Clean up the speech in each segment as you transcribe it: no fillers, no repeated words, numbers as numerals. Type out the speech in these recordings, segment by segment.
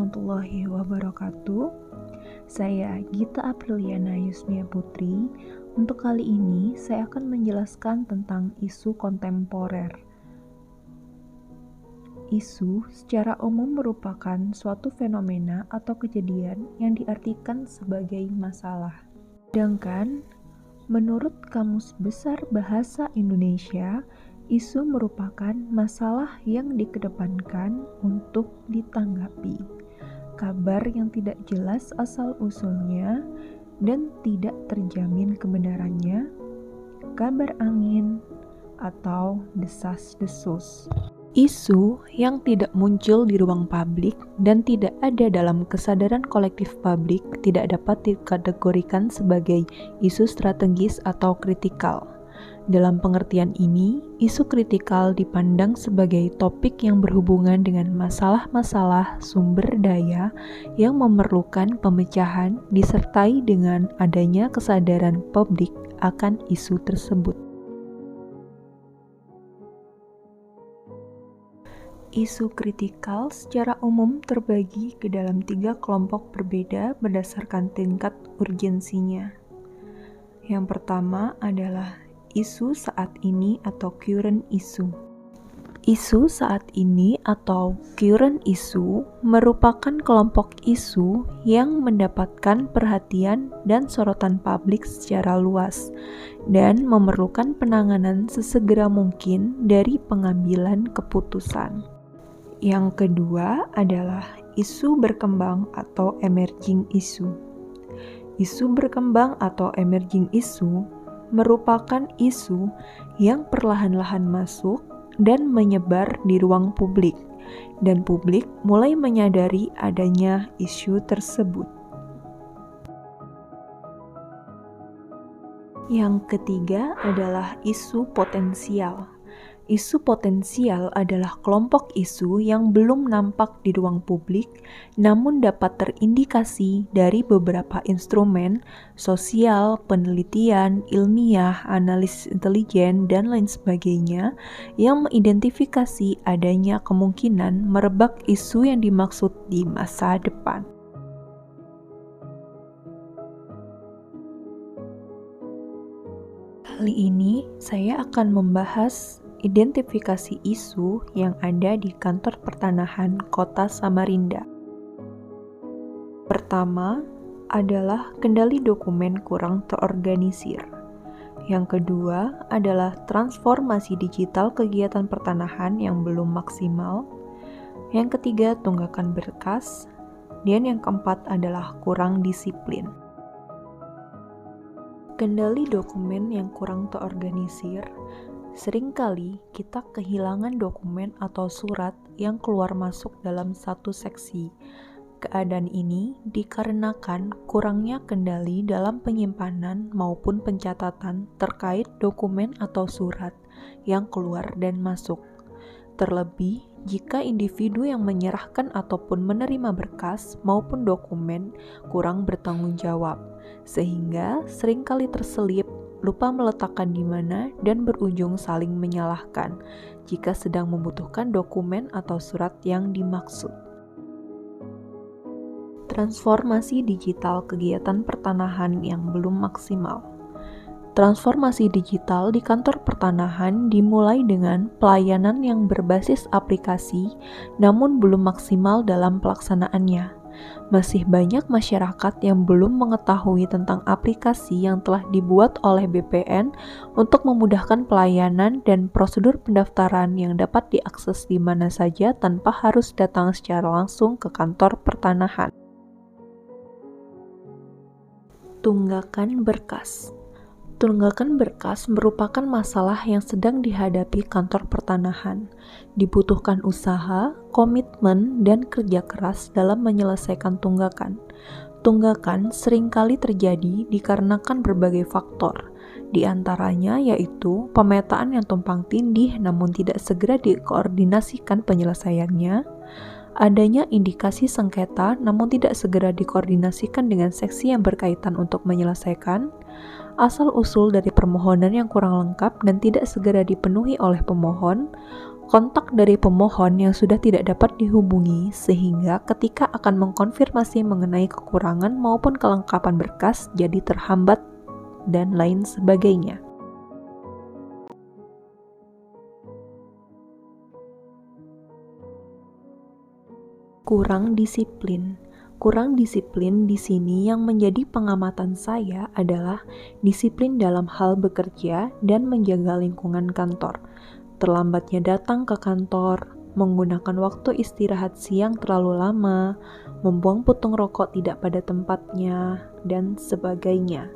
warahmatullahi wabarakatuh. Saya Gita Apriliana Yusmia Putri. Untuk kali ini saya akan menjelaskan tentang isu kontemporer. Isu secara umum merupakan suatu fenomena atau kejadian yang diartikan sebagai masalah. Sedangkan menurut Kamus Besar Bahasa Indonesia, isu merupakan masalah yang dikedepankan untuk ditanggapi, kabar yang tidak jelas asal-usulnya dan tidak terjamin kebenarannya, kabar angin, atau desas-desus. Isu yang tidak muncul di ruang publik dan tidak ada dalam kesadaran kolektif publik tidak dapat dikategorikan sebagai isu strategis atau kritikal. Dalam pengertian ini, isu kritikal dipandang sebagai topik yang berhubungan dengan masalah-masalah sumber daya yang memerlukan pemecahan disertai dengan adanya kesadaran publik akan isu tersebut. Isu kritikal secara umum terbagi ke dalam 3 kelompok berbeda berdasarkan tingkat urgensinya. Yang pertama adalah isu saat ini atau current issue. Isu saat ini atau current issue merupakan kelompok isu yang mendapatkan perhatian dan sorotan publik secara luas dan memerlukan penanganan sesegera mungkin dari pengambilan keputusan. Yang kedua adalah isu berkembang atau emerging issue. Isu berkembang atau emerging issue merupakan isu yang perlahan-lahan masuk dan menyebar di ruang publik, dan publik mulai menyadari adanya isu tersebut. Yang ketiga adalah isu potensial. Isu potensial adalah kelompok isu yang belum nampak di ruang publik, namun dapat terindikasi dari beberapa instrumen sosial, penelitian, ilmiah, analisis intelijen, dan lain sebagainya yang mengidentifikasi adanya kemungkinan merebak isu yang dimaksud di masa depan. Kali ini saya akan membahas identifikasi isu yang ada di kantor pertanahan Kota Samarinda. Pertama adalah kendali dokumen kurang terorganisir. Yang kedua adalah transformasi digital kegiatan pertanahan yang belum maksimal. Yang ketiga, tunggakan berkas. Dan yang keempat adalah kurang disiplin. Kendali dokumen yang kurang terorganisir. Seringkali kita kehilangan dokumen atau surat yang keluar masuk dalam satu seksi. Keadaan ini dikarenakan kurangnya kendali dalam penyimpanan maupun pencatatan terkait dokumen atau surat yang keluar dan masuk. Terlebih, jika individu yang menyerahkan ataupun menerima berkas maupun dokumen kurang bertanggung jawab, sehingga seringkali terselip, lupa meletakkan di mana, dan berujung saling menyalahkan jika sedang membutuhkan dokumen atau surat yang dimaksud. Transformasi digital kegiatan pertanahan yang belum maksimal. Transformasi digital di kantor pertanahan dimulai dengan pelayanan yang berbasis aplikasi, namun belum maksimal dalam pelaksanaannya. Masih banyak masyarakat yang belum mengetahui tentang aplikasi yang telah dibuat oleh BPN untuk memudahkan pelayanan dan prosedur pendaftaran yang dapat diakses di mana saja tanpa harus datang secara langsung ke kantor pertanahan. Tunggakan berkas. Tunggakan berkas merupakan masalah yang sedang dihadapi kantor pertanahan. Dibutuhkan usaha, komitmen, dan kerja keras dalam menyelesaikan tunggakan. Tunggakan seringkali terjadi dikarenakan berbagai faktor, di antaranya yaitu pemetaan yang tumpang tindih namun tidak segera dikoordinasikan penyelesaiannya, adanya indikasi sengketa namun tidak segera dikoordinasikan dengan seksi yang berkaitan untuk menyelesaikan, asal-usul dari permohonan yang kurang lengkap dan tidak segera dipenuhi oleh pemohon, kontak dari pemohon yang sudah tidak dapat dihubungi, sehingga ketika akan mengkonfirmasi mengenai kekurangan maupun kelengkapan berkas jadi terhambat, dan lain sebagainya. Kurang disiplin. Kurang disiplin di sini yang menjadi pengamatan saya adalah disiplin dalam hal bekerja dan menjaga lingkungan kantor. Terlambatnya datang ke kantor, menggunakan waktu istirahat siang terlalu lama, membuang putung rokok tidak pada tempatnya, dan sebagainya.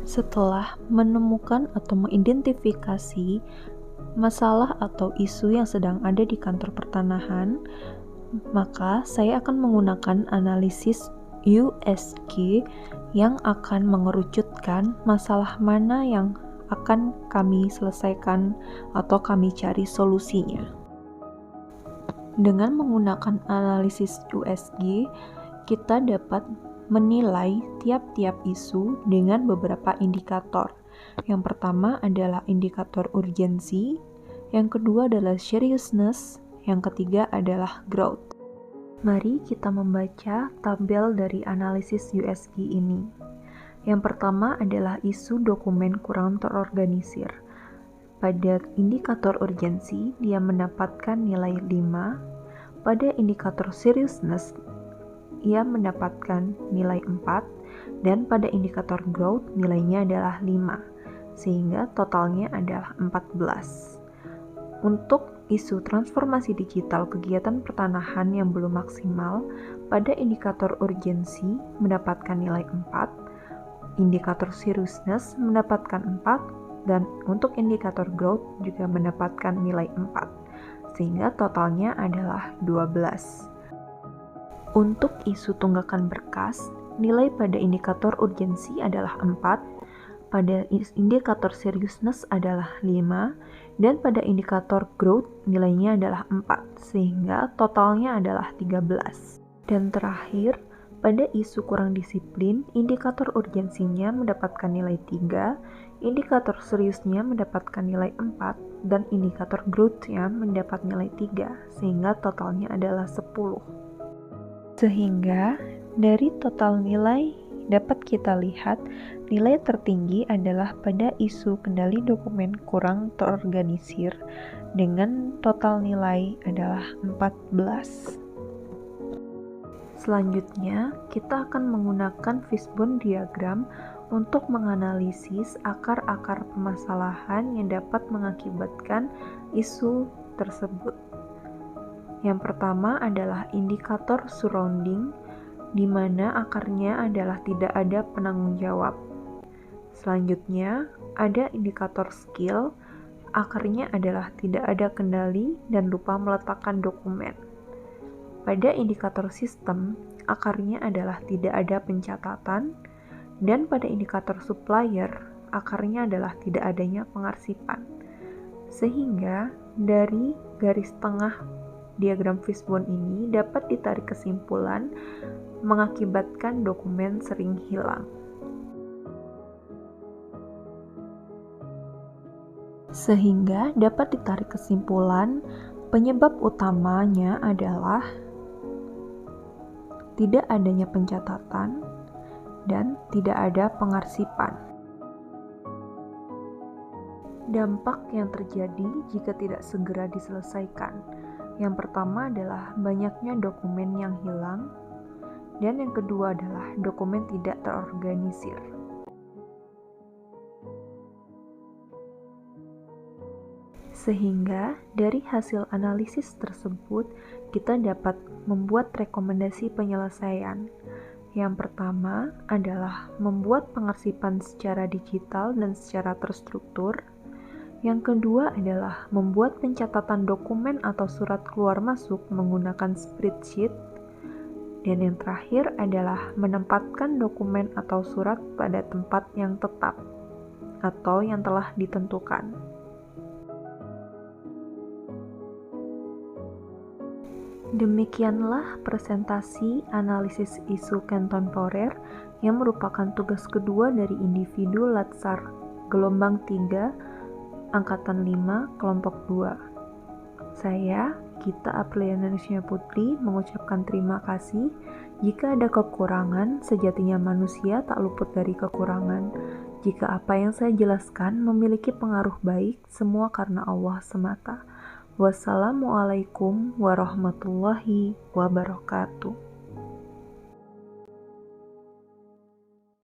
Setelah menemukan atau mengidentifikasi masalah atau isu yang sedang ada di kantor pertanahan, maka saya akan menggunakan analisis USG yang akan mengerucutkan masalah mana yang akan kami selesaikan atau kami cari solusinya. Dengan menggunakan analisis USG, kita dapat menilai tiap-tiap isu dengan beberapa indikator. Yang pertama adalah indikator urgensi, yang kedua adalah seriousness, yang ketiga adalah growth. Mari kita membaca tabel dari analisis USG ini. Yang pertama adalah isu dokumen kurang terorganisir. Pada indikator urgensi, dia mendapatkan nilai 5. Pada indikator seriousness, ia mendapatkan nilai 4. Dan pada indikator growth, nilainya adalah 5. Sehingga totalnya adalah 14. Untuk isu transformasi digital kegiatan pertanahan yang belum maksimal, pada indikator urgensi mendapatkan nilai 4, indikator seriousness mendapatkan 4, dan untuk indikator growth juga mendapatkan nilai 4, sehingga totalnya adalah 12. Untuk isu tunggakan berkas, nilai pada indikator urgensi adalah 4, pada indikator seriousness adalah 5, dan pada indikator growth nilainya adalah 4, sehingga totalnya adalah 13. Dan terakhir, pada isu kurang disiplin, indikator urgensinya mendapatkan nilai 3, indikator seriusnya mendapatkan nilai 4, dan indikator growth-nya mendapat nilai 3, sehingga totalnya adalah 10. Sehingga dari total nilai dapat kita lihat nilai tertinggi adalah pada isu kendali dokumen kurang terorganisir dengan total nilai adalah 14. Selanjutnya, kita akan menggunakan fishbone diagram untuk menganalisis akar-akar permasalahan yang dapat mengakibatkan isu tersebut. Yang pertama adalah indikator surrounding, di mana akarnya adalah tidak ada penanggung jawab. Selanjutnya, ada indikator skill, akarnya adalah tidak ada kendali dan lupa meletakkan dokumen. Pada indikator sistem, akarnya adalah tidak ada pencatatan, dan pada indikator supplier, akarnya adalah tidak adanya pengarsipan. Sehingga dari garis tengah diagram fishbone ini dapat ditarik kesimpulan mengakibatkan dokumen sering hilang. Sehingga dapat ditarik kesimpulan penyebab utamanya adalah tidak adanya pencatatan dan tidak ada pengarsipan. Dampak yang terjadi jika tidak segera diselesaikan. Yang pertama adalah banyaknya dokumen yang hilang, dan yang kedua adalah dokumen tidak terorganisir. Sehingga dari hasil analisis tersebut, kita dapat membuat rekomendasi penyelesaian. Yang pertama adalah membuat pengarsipan secara digital dan secara terstruktur. Yang kedua adalah membuat pencatatan dokumen atau surat keluar masuk menggunakan spreadsheet. Dan yang terakhir adalah menempatkan dokumen atau surat pada tempat yang tetap atau yang telah ditentukan. Demikianlah presentasi analisis isu kontemporer yang merupakan tugas kedua dari individu Latsar gelombang 3 Angkatan 5, Kelompok 2. Saya, Gita Apriliana Nisnya Putri, mengucapkan terima kasih. Jika ada kekurangan, sejatinya manusia tak luput dari kekurangan. Jika apa yang saya jelaskan memiliki pengaruh baik, semua karena Allah semata. Wassalamualaikum warahmatullahi wabarakatuh.